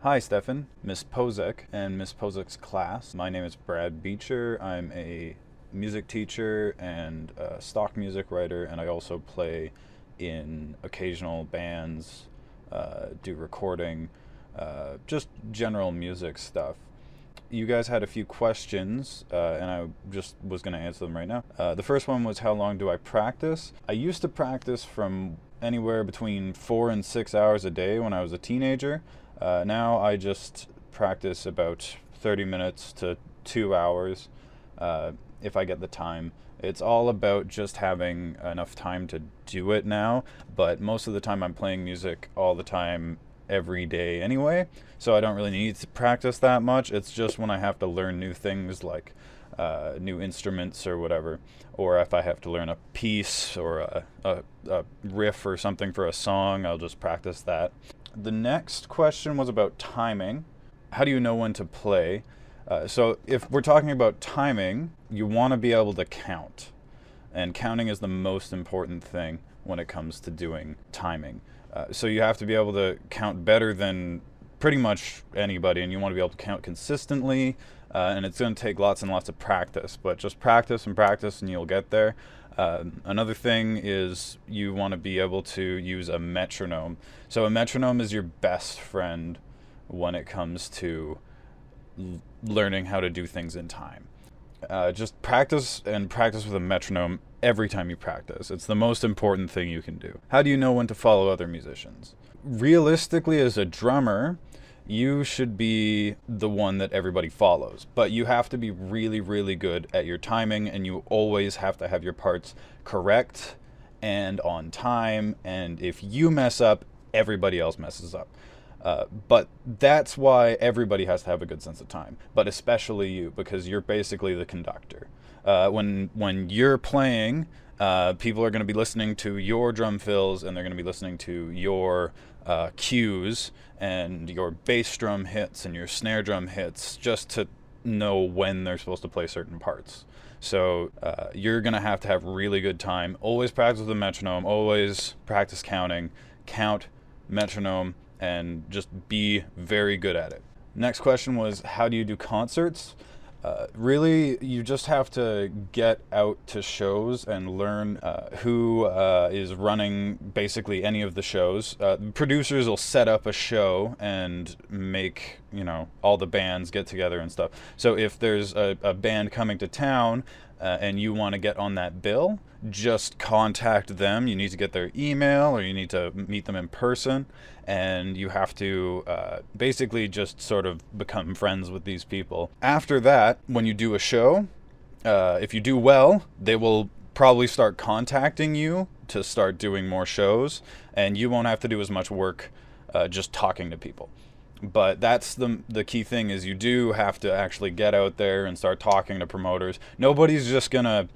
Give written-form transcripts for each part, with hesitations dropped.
Hi, Stephan, Miss Pozek, and Miss Pozek's class. My name is Brad Beecher. I'm a music teacher and a stock music writer, and I also play in occasional bands, do recording, just general music stuff. You guys had a few questions, and I just was going to answer them right now. The first one was, how long do I practice? I used to practice from anywhere between 4 and 6 hours a day when I was a teenager. Now I just practice about 30 minutes to 2 hours if I get the time. It's all about just having enough time to do it now, but most of the time I'm playing music all the time every day anyway, so I don't really need to practice that much. It's just when I have to learn new things like new instruments or whatever, or if I have to learn a piece or a riff or something for a song, I'll just practice that. The next question was about timing. How do you know when to play? So if we're talking about timing, you want to be able to count. And counting is the most important thing when it comes to doing timing. So you have to be able to count better than pretty much anybody, and you want to be able to count consistently, and it's going to take lots and lots of practice, but just practice and you'll get there. Another thing is you want to be able to use a metronome. So a metronome is your best friend when it comes to learning how to do things in time. Just practice with a metronome every time you practice. It's the most important thing you can do. How do you know when to follow other musicians? Realistically, as a drummer, you should be the one that everybody follows, but you have to be really, really good at your timing, and you always have to have your parts correct and on time, and if you mess up, everybody else messes up. But that's why everybody has to have a good sense of time, but especially you, because you're basically the conductor. When you're playing, people are going to be listening to your drum fills, and they're going to be listening to your cues and your bass drum hits and your snare drum hits, just to know when they're supposed to play certain parts. So you're going to have really good time. Always practice with a metronome, always practice counting, count, metronome, and just be very good at it. Next question was, how do you do concerts? Really, you just have to get out to shows and learn who is running basically any of the shows. Producers will set up a show and make, all the bands get together and stuff. So if there's a band coming to town and you want to get on that bill, just contact them. You need to get their email, or you need to meet them in person, and you have to basically just sort of become friends with these people. After that, when you do a show, if you do well, they will probably start contacting you to start doing more shows, and you won't have to do as much work just talking to people. But that's the key thing, is you do have to actually get out there and start talking to promoters. Nobody's just gonna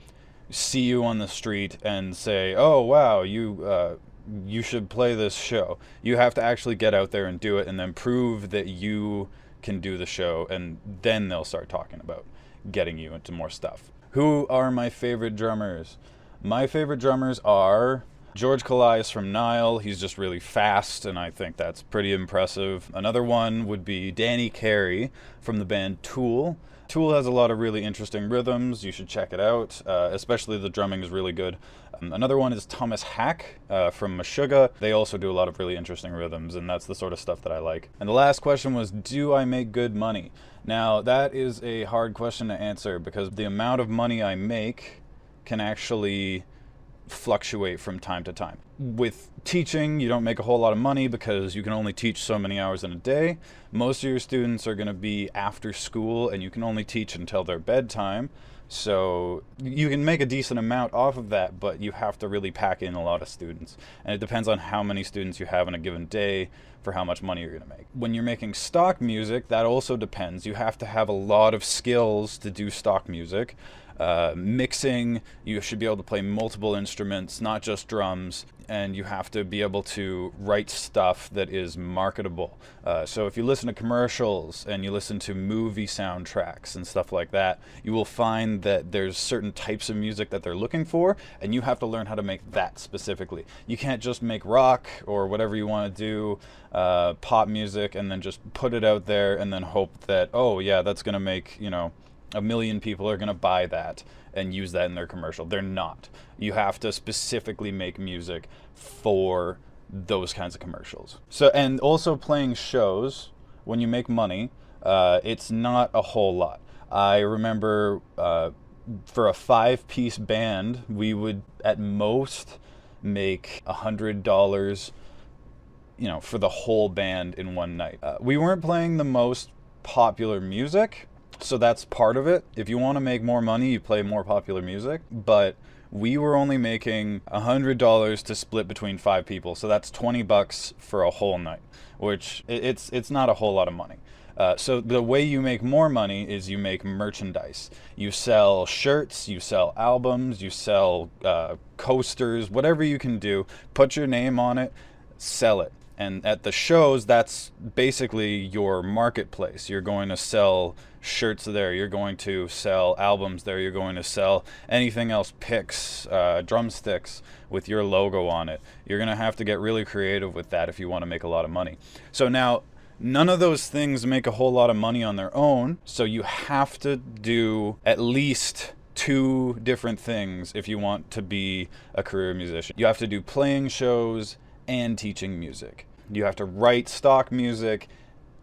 see you on the street and say, oh wow, you should play this show. You have to actually get out there and do it, and then prove that you can do the show, and then they'll start talking about getting you into more stuff. Who are my favorite drummers? My favorite drummers are George Calais from Nile. He's just really fast, and I think that's pretty impressive. Another one would be Danny Carey from the band Tool. Tool has a lot of really interesting rhythms. You should check it out, especially the drumming is really good. Another one is Thomas Hack from Meshuggah. They also do a lot of really interesting rhythms, and that's the sort of stuff that I like. And the last question was, do I make good money? Now, that is a hard question to answer, because the amount of money I make can actually fluctuate from time to time. With teaching, you don't make a whole lot of money because you can only teach so many hours in a day. Most of your students are going to be after school, and you can only teach until their bedtime. So you can make a decent amount off of that, but you have to really pack in a lot of students. And it depends on how many students you have in a given day for how much money you're going to make. When you're making stock music, that also depends. You have to have a lot of skills to do stock music. Mixing, you should be able to play multiple instruments, not just drums, and you have to be able to write stuff that is marketable. So if you listen to commercials and you listen to movie soundtracks and stuff like that, you will find that there's certain types of music that they're looking for, and you have to learn how to make that specifically. You can't just make rock or whatever you want to do. pop music, and then just put it out there and then hope that, oh yeah, that's going to make, you know, a million people are going to buy that and use that in their commercial. They're not. You have to specifically make music for those kinds of commercials. So, and also playing shows, when you make money, it's not a whole lot. I remember for a 5-piece band, we would at most make $100, you know, for the whole band in one night. We weren't playing the most popular music, so that's part of it. If you want to make more money, you play more popular music, but we were only making $100 to split between 5 people, so that's $20 for a whole night, which it's not a whole lot of money. So the way you make more money is you make merchandise. You sell shirts, you sell albums, you sell coasters, whatever you can do. Put your name on it, sell it. And at the shows, that's basically your marketplace. You're going to sell shirts there. You're going to sell albums there. You're going to sell anything else, picks, drumsticks with your logo on it. You're going to have to get really creative with that if you want to make a lot of money. So now, none of those things make a whole lot of money on their own. So you have to do at least 2 different things if you want to be a career musician. You have to do playing shows and teaching music. You have to write stock music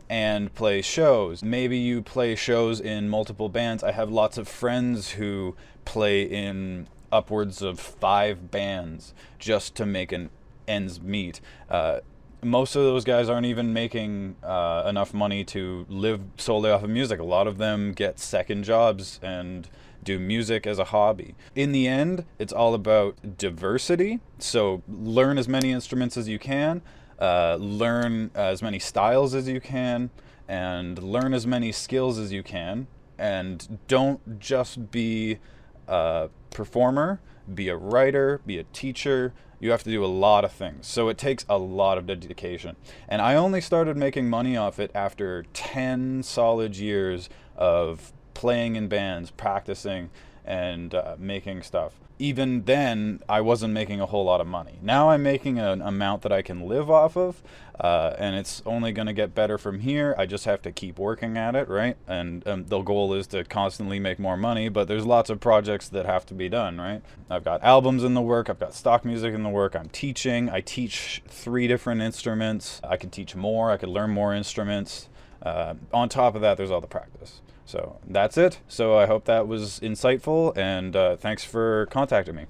and play shows. Maybe you play shows in multiple bands. I have lots of friends who play in upwards of 5 bands just to make an ends meet. Most of those guys aren't even making enough money to live solely off of music. A lot of them get second jobs and do music as a hobby. In the end, it's all about diversity. So learn as many instruments as you can, learn as many styles as you can, and learn as many skills as you can. And don't just be a performer, be a writer, be a teacher. You have to do a lot of things. So it takes a lot of dedication. And I only started making money off it after 10 solid years of playing in bands, practicing, and making stuff. Even then, I wasn't making a whole lot of money. Now I'm making an amount that I can live off of, and it's only going to get better from here. I just have to keep working at it, right? And the goal is to constantly make more money, but there's lots of projects that have to be done, right? I've got albums in the work, I've got stock music in the work, I'm teaching. I teach 3 different instruments. I could teach more, I could learn more instruments. On top of that, there's all the practice. So that's it. So I hope that was insightful, and thanks for contacting me.